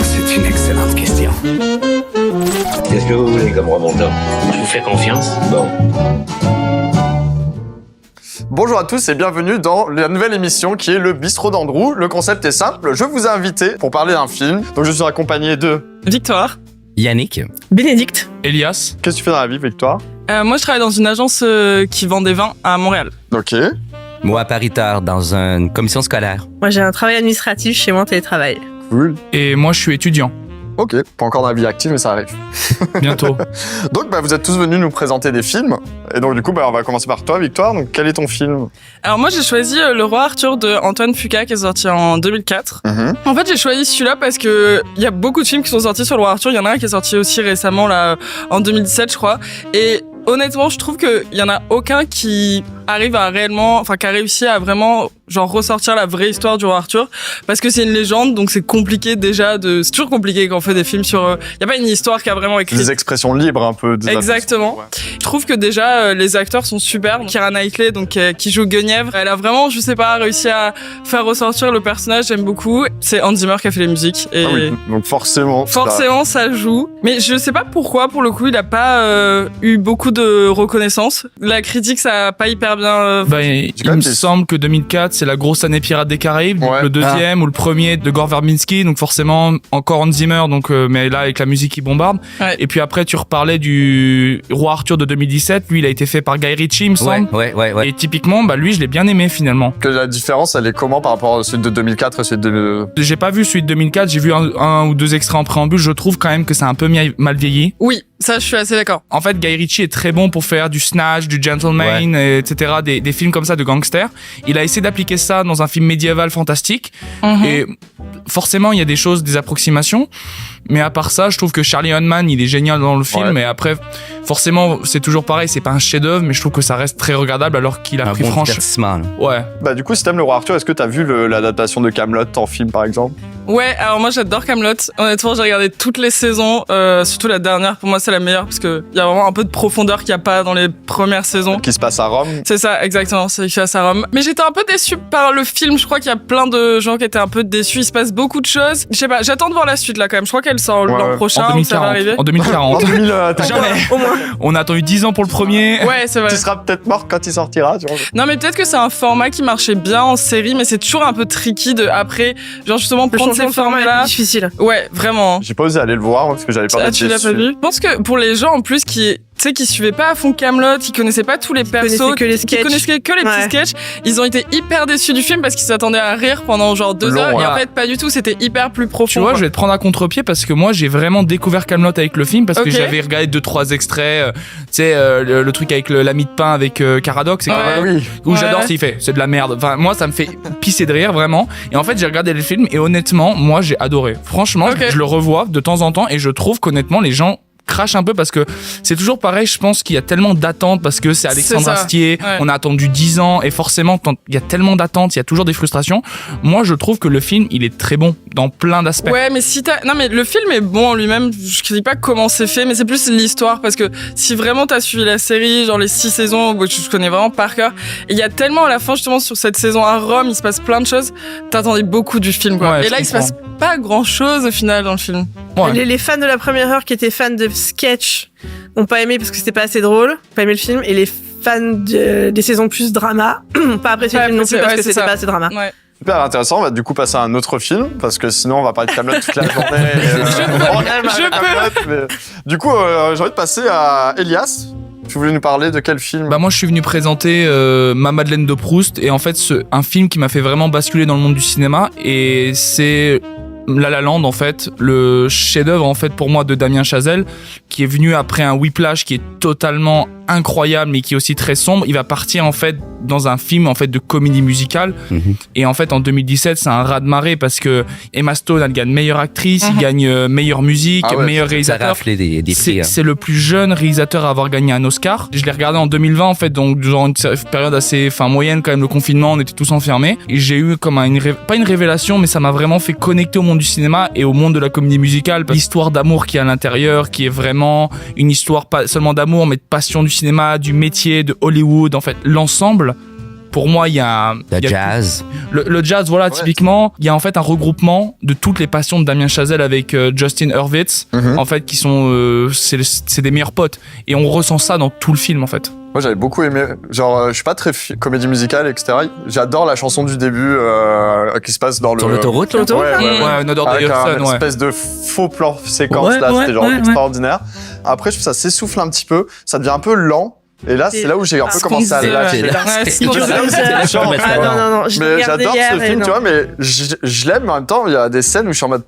C'est une excellente question. Qu'est-ce que vous voulez comme remontant? Je vous fais confiance. Bon. Bonjour à tous et bienvenue dans la nouvelle émission qui est le Bistrot d'Andrew. Le concept est simple, je vous ai invité pour parler d'un film. Donc je suis accompagné de... Victoire. Yannick. Bénédicte. Elias. Qu'est-ce que tu fais dans la vie, Victoire? Moi, je travaille dans une agence qui vend des vins à Montréal. Ok. Moi, Paris Tard, dans une commission scolaire. Moi, j'ai un travail administratif chez moi en télétravail. Cool. Et moi, je suis étudiant. Ok, pas encore dans la vie active, mais ça arrive. Bientôt. Donc, vous êtes tous venus nous présenter des films. Et donc, du coup, on va commencer par toi, Victoire. Donc, quel est ton film? Alors moi, j'ai choisi Le Roi Arthur de Antoine Fuqua qui est sorti en 2004. En fait, j'ai choisi celui-là parce que il y a beaucoup de films qui sont sortis sur Le Roi Arthur. Il y en a un qui est sorti aussi récemment, là, en 2017, je crois. Et honnêtement, je trouve qu'il y en a aucun qui arrive à réellement, qui a réussi à vraiment, ressortir la vraie histoire du Roi Arthur. Parce que c'est une légende, donc c'est compliqué déjà c'est toujours compliqué quand on fait des films sur, y a pas une histoire qui a vraiment écrit. Des expressions libres, un peu. Exactement. Ouais. Je trouve que déjà, les acteurs sont super. Keira Knightley, qui joue Guenièvre, elle a vraiment, réussi à faire ressortir le personnage, j'aime beaucoup. C'est Hans Zimmer qui a fait les musiques. Et oui, donc forcément, ça joue. Mais je sais pas pourquoi, pour le coup, il a pas eu beaucoup de reconnaissance. La critique, ça a pas hyper bien... il me semble que 2004, c'est la grosse année Pirates des Caraïbes. Donc le deuxième ou le premier de Gore Verbinski. Donc forcément, encore Hans Zimmer, mais là, avec la musique qui bombarde. Ouais. Et puis après, tu reparlais du Roi Arthur de 2017. Lui, il a été fait par Guy Ritchie, il me semble. Ouais. Et typiquement, lui, je l'ai bien aimé finalement. Que la différence, elle est comment par rapport à celui de 2004 et celui de... J'ai pas vu celui de 2004, j'ai vu un ou deux extraits en préambule. Je trouve quand même que c'est un peu mal vieilli. Oui, ça, je suis assez d'accord. En fait, Guy Ritchie est très bon pour faire du Snatch, du Gentleman, etc., des films comme ça de gangsters. Il a essayé d'appliquer ça dans un film médiéval fantastique. Et forcément, il y a des approximations. Mais à part ça, je trouve que Charlie Hunnam, il est génial dans le film. Et après, forcément, c'est toujours pareil, c'est pas un chef-d'œuvre, mais je trouve que ça reste très regardable alors qu'il a pris divertissement. Ouais. Du coup, si t'aimes le Roi Arthur, est-ce que t'as vu l'adaptation de Kaamelott en film, par exemple? Ouais, alors moi j'adore Kaamelott. Honnêtement, j'ai regardé toutes les saisons, surtout la dernière. Pour moi, c'est la meilleure parce que il y a vraiment un peu de profondeur qu'il y a pas dans les premières saisons. Qui se passe à Rome. C'est ça, exactement. C'est qui se passe à Rome. Mais j'étais un peu déçue par le film. Je crois qu'il y a plein de gens qui étaient un peu déçus. Il se passe beaucoup de choses. Je sais pas. J'attends de voir la suite là quand même. Je crois qu'elle sort l'an prochain. En 2040. Ça va arriver. En 2040. Jamais. Au moins. On a attendu 10 ans pour le premier. Ouais, c'est vrai. Tu seras peut-être morte quand il sortira. Tu vois. Non, mais peut-être que c'est un format qui marchait bien en série, mais c'est toujours un peu tricky de après, justement prendre ces formats-là. Difficile. Ouais, vraiment. J'ai pas osé aller le voir parce que j'avais pas d'être Tu l'as pas vu? Je pense que pour les gens en plus qui suivaient pas à fond Kaamelott, qui connaissaient pas tous les persos, qui connaissaient que les petits sketchs, ils ont été hyper déçus du film parce qu'ils s'attendaient à rire pendant 2 heures et en fait pas du tout, c'était hyper plus profond. Tu vois, je vais te prendre à contre-pied parce que moi j'ai vraiment découvert Kaamelott avec le film parce que j'avais regardé 2-3 extraits, le truc avec l'ami de pain avec Caradoc, c'est où j'adore ce qu'il fait, c'est de la merde. Enfin moi ça me fait pisser de rire vraiment. Et en fait j'ai regardé le film et honnêtement moi j'ai adoré. Franchement je le revois de temps en temps et je trouve qu'honnêtement les gens crache un peu parce que c'est toujours pareil, je pense qu'il y a tellement d'attentes parce que c'est Alexandre Astier, on a attendu 10 ans et forcément quand il y a tellement d'attentes, il y a toujours des frustrations. Moi je trouve que le film il est très bon dans plein d'aspects. Ouais, mais non mais le film est bon en lui-même, je ne sais pas comment c'est fait, mais c'est plus l'histoire parce que si vraiment t'as suivi la série, genre les 6 saisons, je connais vraiment par cœur, et il y a tellement à la fin justement sur cette saison à Rome, il se passe plein de choses, t'attendais beaucoup du film quoi. Et là il se passe pas grand chose au final dans le film. Ouais. Les fans de la première heure qui étaient fans de sketch n'ont pas aimé parce que c'était pas assez drôle, pas aimé le film, et les fans des saisons plus drama n'ont pas apprécié le film non plus parce que c'était pas assez drama. Ouais. Super intéressant, on va du coup passer à un autre film parce que sinon on va parler de Kaamelott toute la journée. Du coup, j'ai envie de passer à Elias. Tu voulais nous parler de quel film? Moi je suis venu présenter Ma Madeleine de Proust et en fait un film qui m'a fait vraiment basculer dans le monde du cinéma et c'est La La Land en fait, le chef-d'œuvre en fait pour moi de Damien Chazelle qui est venu après un Whiplash qui est totalement incroyable mais qui est aussi très sombre. Il va partir en fait dans un film en fait de comédie musicale et en fait en 2017 c'est un raz-de-marée parce que Emma Stone elle gagne meilleure actrice, il gagne meilleure musique, meilleur réalisateur. C'est le plus jeune réalisateur à avoir gagné un Oscar. Je l'ai regardé en 2020 en fait, donc durant une période assez moyenne quand même, le confinement, on était tous enfermés et j'ai eu comme pas une révélation mais ça m'a vraiment fait connecter au monde du cinéma et au monde de la comédie musicale. L'histoire d'amour qui est à l'intérieur, qui est vraiment une histoire pas seulement d'amour mais de passion du cinéma, du métier, de Hollywood, en fait l'ensemble pour moi, il y a jazz. Le jazz, voilà, typiquement, il y a en fait un regroupement de toutes les passions de Damien Chazelle avec Justin Hurwitz, en fait, qui sont, c'est des meilleurs potes. Et on ressent ça dans tout le film, en fait. Moi, j'avais beaucoup aimé. Genre, je suis pas très comédie musicale, etc. J'adore la chanson du début qui se passe dans Sur l'autoroute, là? Ouais, Another Day of Sun, une espèce de faux plan séquence, là, c'était genre extraordinaire. Après, je trouve que ça s'essouffle un petit peu, ça devient un peu lent. Et là, c'est là où j'ai un peu commencé à lâcher. Non, Mais j'adore ce film, tu vois, mais je l'aime, mais en même temps, il y a des scènes où je suis en mode...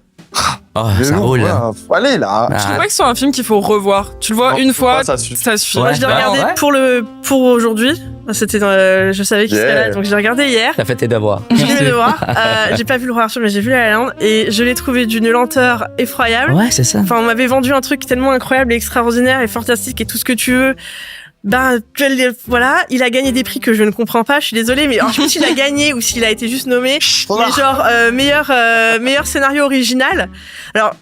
Oh, ça roule, là. Allez, là. Je trouve pas que c'est un film qu'il faut revoir. Tu le vois une fois, ça suffit. Moi, je l'ai regardé pour aujourd'hui. C'était je savais qu'il serait là, donc je l'ai regardé hier. T'as fait tes devoirs. J'ai fait mes devoirs. J'ai pas vu le Roi Arthur, mais j'ai vu La La Land et je l'ai trouvé d'une lenteur effroyable. Ouais, c'est ça. Enfin, on m'avait vendu un truc tellement incroyable et extraordinaire et fantastique et tout ce que tu veux. Voilà, il a gagné des prix que je ne comprends pas, je suis désolée, mais je sais pas s'il a gagné ou s'il a été juste nommé. Mais genre, meilleur scénario original. Alors,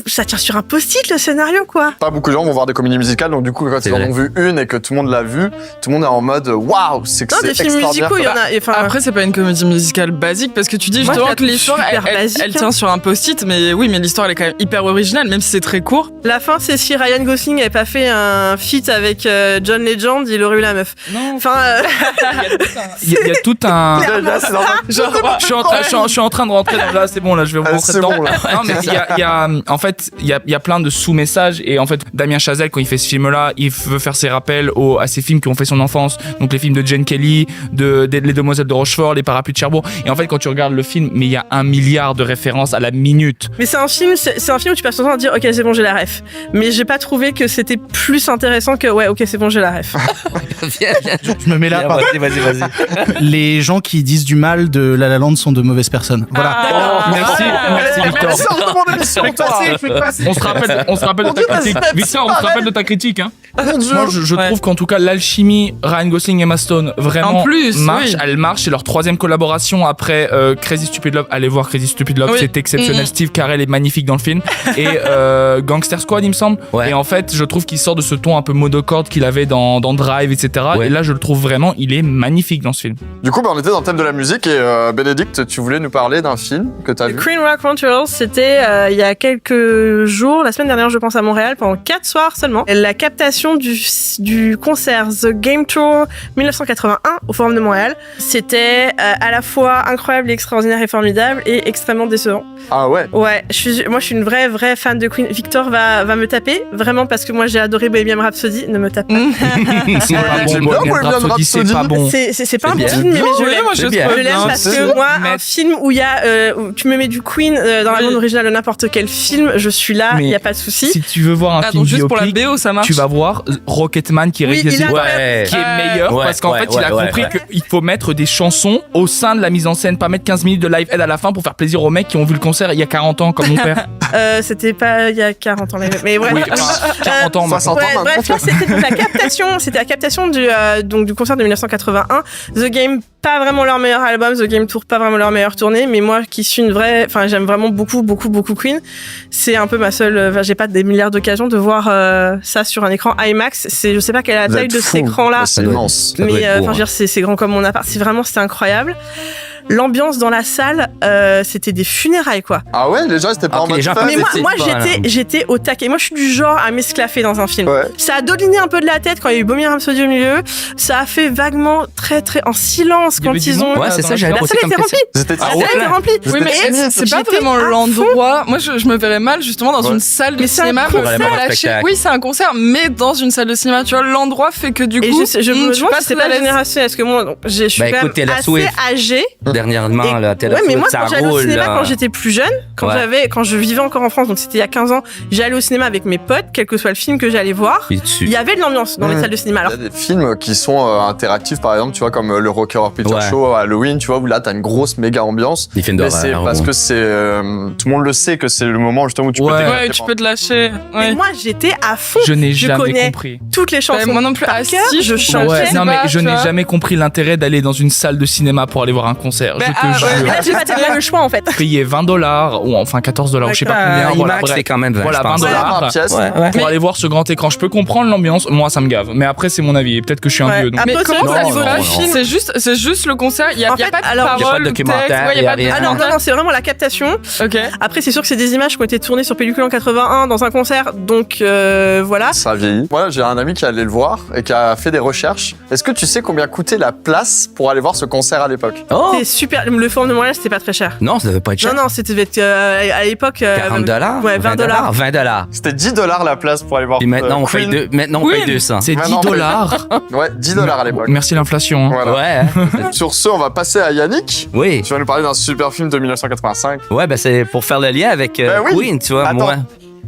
ça tient sur un post-it le scénario, quoi. Pas beaucoup de gens vont voir des comédies musicales, donc du coup, quand ils en ont vu une et que tout le monde l'a vu, tout le monde est en mode waouh, c'est que c'est extraordinaire. Non, des films musicaux, il y en a. Après, c'est pas une comédie musicale basique parce que tu dis justement que l'histoire, elle tient sur un post-it, mais oui, mais l'histoire, elle est quand même hyper originale, même si c'est très court. La fin, c'est si Ryan Gosling avait pas fait un feat avec John Legend, il aurait eu la meuf. Non. Enfin, il y a tout un. Je suis en train de rentrer dans là, c'est bon, là, je vais rentrer dedans. Bon, là. Non, mais en fait, il y a plein de sous-messages et en fait, Damien Chazelle, quand il fait ce film-là, il veut faire ses rappels à ces films qui ont fait son enfance. Donc les films de Jane Kelly, Les Demoiselles de Rochefort, Les Parapluies de Cherbourg. Et en fait, quand tu regardes le film, mais il y a 1 milliard de références à la minute. Mais c'est un film où tu passes ton temps à dire ok, c'est bon, j'ai la ref. Mais j'ai pas trouvé que c'était plus intéressant que ouais, ok, c'est bon, j'ai la ref. Je me mets là. Vas-y. Les gens qui disent du mal de La La Land sont de mauvaises personnes. Voilà. Merci Victor. On se rappelle de ta critique. Victor, on se rappelle de ta critique, hein. Moi, je trouve qu'en tout cas, l'alchimie Ryan Gosling et Emma Stone vraiment marche. Oui. Elle marche. C'est leur 3e collaboration après Crazy Stupid Love. Allez voir Crazy Stupid Love, c'est exceptionnel. Steve Carell est magnifique dans le film. Et Gangster Squad, il me semble. Ouais. Et en fait, je trouve qu'il sort de ce ton un peu monocorde qu'il avait dans Drive, etc. Ouais. Et là, je le trouve vraiment, il est magnifique dans ce film. Du coup, on était dans le thème de la musique et Bénédicte, tu voulais nous parler d'un film que t'as vu. Queen Rock Montreal, c'était il y a quelques jours, la semaine dernière, je pense, à Montréal, pendant 4 soirs seulement. La captation du concert The Game Tour 1981 au Forum de Montréal. C'était à la fois incroyable, extraordinaire et formidable et extrêmement décevant. Ah ouais? Ouais, moi je suis une vraie fan de Queen. Victor va me taper, vraiment, parce que moi j'ai adoré Bohemian Rhapsody, ne me tape pas. C'est pas bon. C'est pas un bon film, mais je l'aime parce que moi, un film où il y a, où tu me mets du Queen dans la bande originale de n'importe quel film, je suis là, il y a pas de souci. Si tu veux voir un film juste biopic, pour la BO, ça marche. tu vas voir Rocketman qui est réalisé, qui est meilleur parce qu'en fait, il a compris qu'il faut mettre des chansons au sein de la mise en scène, pas mettre 15 minutes de live aid à la fin pour faire plaisir aux mecs qui ont vu le concert il y a 40 ans, comme mon père. C'était pas il y a 40 ans, mais ouais. Oui, 40 ans, 60 ans. Bref, c'était la captation du concert de 1981. The Game, pas vraiment leur meilleur album, The Game Tour, pas vraiment leur meilleure tournée, mais moi qui suis j'aime vraiment beaucoup Queen, c'est un peu ma seule, j'ai pas des milliards d'occasions de voir ça sur un écran IMAX. Je sais pas quelle est la taille de cet écran-là, c'est immense. mais c'est grand comme mon appart, c'était incroyable. L'ambiance dans la salle, c'était des funérailles, quoi. Ah ouais, les gens c'était pas en mode fun. Mais moi j'étais au taquet. Moi je suis du genre à m'esclaffer dans un film. Ouais. Ça a doliné un peu de la tête quand il y a eu Bohemian Rhapsody au milieu. Ça a fait vaguement très en silence quand ils ont. Ouais, c'est ça, j'avais posé comme question. La salle était remplie. Oui, mais c'est pas vraiment l'endroit. Moi je me verrais mal justement dans une salle de cinéma. Oui, c'est un concert, mais dans une salle de cinéma. Tu vois, l'endroit fait que du coup. Je me demande si c'est pas la génération. Est-ce que moi, je suis quand même assez âgée. Dernièrement, là, ouais, mais moi, quand j'allais au cinéma, quand j'étais plus jeune, quand je vivais encore en France, donc c'était il y a 15 ans, j'allais au cinéma avec mes potes, quel que soit le film que j'allais voir. Il y avait de l'ambiance dans les salles de cinéma. Alors, il y a des films qui sont interactifs, par exemple, tu vois, comme le Rocky Horror Picture Show à Halloween, tu vois, où là, t'as une grosse méga ambiance. Les films d'horreur. C'est parce que c'est, tout le monde le sait que c'est le moment justement où tu peux t'éclater. Tu peux te lâcher. Mais moi, j'étais à fond. Je n'ai jamais compris. Toutes les chansons. Moi non plus. Si je chantais. Non, mais je n'ai jamais compris l'intérêt d'aller dans une salle de cinéma pour aller voir un concert. concert. Bah, je te ah, ouais, jure. Là, tu vas t'as le choix en fait. Payer $20 ou enfin $14, je sais pas combien. Voilà, IMAX, bref. c'est quand même 20, Voilà, je pense. $20. la pièce. Ouais. Pour aller voir ce grand écran, je peux comprendre l'ambiance. Moi, ça me gave. Mais après, c'est mon avis. Et peut-être que je suis un Ouais. vieux. Donc... Après, Mais c'est comment vrai ça que niveau non, du non. film c'est juste le concert, il y a En pas fait, de alors, parole, y a pas de ou texte, documentaire, ouais, y a pas de rien. Ah non, documentaire. c'est vraiment la captation. Ok. Après, c'est sûr que c'est des images qui ont été tournées sur pellicule en 81 dans un concert, donc voilà. Ça vieillit. Moi, j'ai un ami qui est allé le voir et qui a fait des recherches. Est-ce que tu sais combien coûtait la place pour aller voir ce concert à l'époque? Oh! C'est super. Le Forum de Montréal, c'était pas très cher. Non, ça devait pas être cher. Non, c'était à l'époque. $40? Ouais, $20. $20. C'était $10 la place pour aller voir Puis maintenant, on paye Queen. maintenant, on Oui. paye 200. C'est Maintenant, $10. Ouais, $10 à l'époque. Merci l'inflation. Hein. Voilà. Ouais. Hein? Sur ce, on va passer à Yannick. Oui. Tu vas nous parler d'un super film de 1985. Ouais, ben c'est pour faire le lien avec Ben oui. Queen, tu vois, Attends. moi.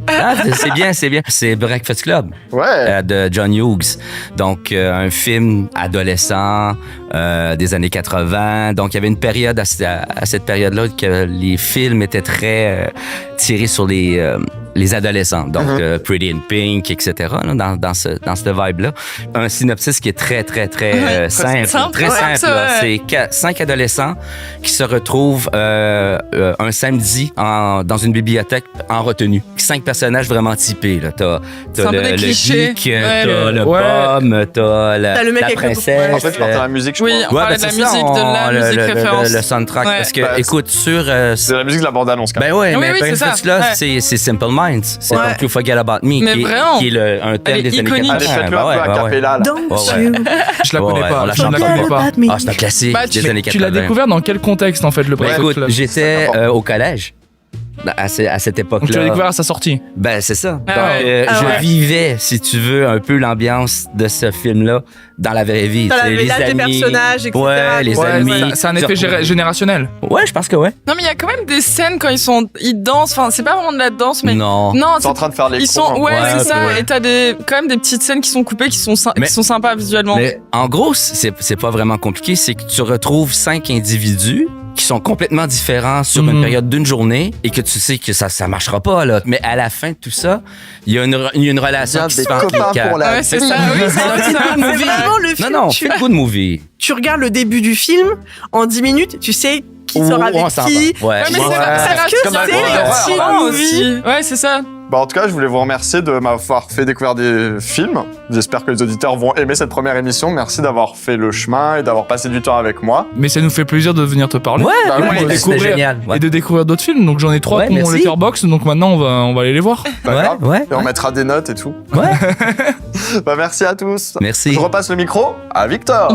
Ah, c'est bien, c'est bien. C'est Breakfast Club Ouais. de John Hughes. Donc, un film adolescent des années 80. Donc, il y avait une période à cette période-là que les films étaient très tirés sur les adolescents. Donc, Pretty in Pink, etc. Là, dans ce vibe-là. Un synopsis qui est très, très, très simple. simple, Très ouais, simple. ça, Là. ouais. C'est 5 adolescents qui se retrouvent un samedi dans une bibliothèque en retenue. 5 personnages vraiment typés. Là. T'as C'est un peu des le clichés. geek, Ouais, t'as le ouais. pomme, t'as T'as le mec la avec le- princesse. En fait, je partais à la musique, je Oui, crois. on parlait de la c'est ça, musique, de la musique référence. le soundtrack. Ouais. Parce que, Bah, écoute, sur... C'est la musique de la bande-annonce, quand même. ben ouais, Oui, mais oui, c'est Breakfast ça. là, Ouais. c'est Simple Minds. C'est Ouais. Don't You Forget About Me, Mais vraiment. qui est un thème Elle est des années iconique. 80. Allez, faites-le Ben un ouais, peu à ben ouais. cappella, là. Don't Ouais, you Je la connais Ouais, pas. on la Je chante la pas. connais pas. about me. Ah, c'est un classique Bah, des années 80. Tu l'as découvert dans quel contexte en fait le Ben, Breakfast écoute, Club? j'étais au collège. À cette Donc tu l'as époque-là. découvert à sa sortie. Ben, c'est ça. Ah Donc, ouais. Ah je ouais. vivais, si tu veux, un peu l'ambiance de ce film-là dans la vraie vie. T'as Tu sais, la village des personnages, etc. Ouais, les Ouais, amis. c'est un se effet retrouvent- générationnel. Ouais, je pense que ouais. Non, mais il y a quand même des scènes quand ils dansent. Enfin, c'est pas vraiment de la danse, mais Non. non, Ils sont en train de faire les ils cons, sont, hein. ouais, Ouais, c'est ça. ouais. Et t'as quand même des petites scènes qui sont coupées, qui sont sympas visuellement. Mais en gros, c'est pas vraiment compliqué. C'est que tu retrouves 5 individus qui sont complètement différents sur une période d'une journée et que tu sais que ça marchera pas, là. Mais à la fin de tout ça, il y a une relation Bien qui des se fait entre copains les quatre. pour la Ouais, c'est ça. Oui, c'est ça. C'est vraiment le film. Non, tu, feel good movie. tu regardes le début du film, en 10 minutes, tu sais qui Ouh, sera avec on s'en qui. va. Ouais. Ouais, mais Ouais. Parce que comme un c'est gros horreur, les là. teen aussi. movies. Ouais, c'est ça. Bah, en tout cas, je voulais vous remercier de m'avoir fait découvrir des films. J'espère que les auditeurs vont aimer cette première émission. Merci d'avoir fait le chemin et d'avoir passé du temps avec moi. Mais ça nous fait plaisir de venir te parler. Ouais, Bah ouais, oui, et de c'était découvrir- génial. Ouais. Et de découvrir d'autres films. Donc j'en ai 3 Ouais, pour mon merci. Letterboxd. Donc maintenant on va aller les voir. Bah, Ouais, grave. ouais, Et on ouais. mettra des notes et tout. Ouais. Bah, merci à tous. Merci. Je repasse le micro à Victor.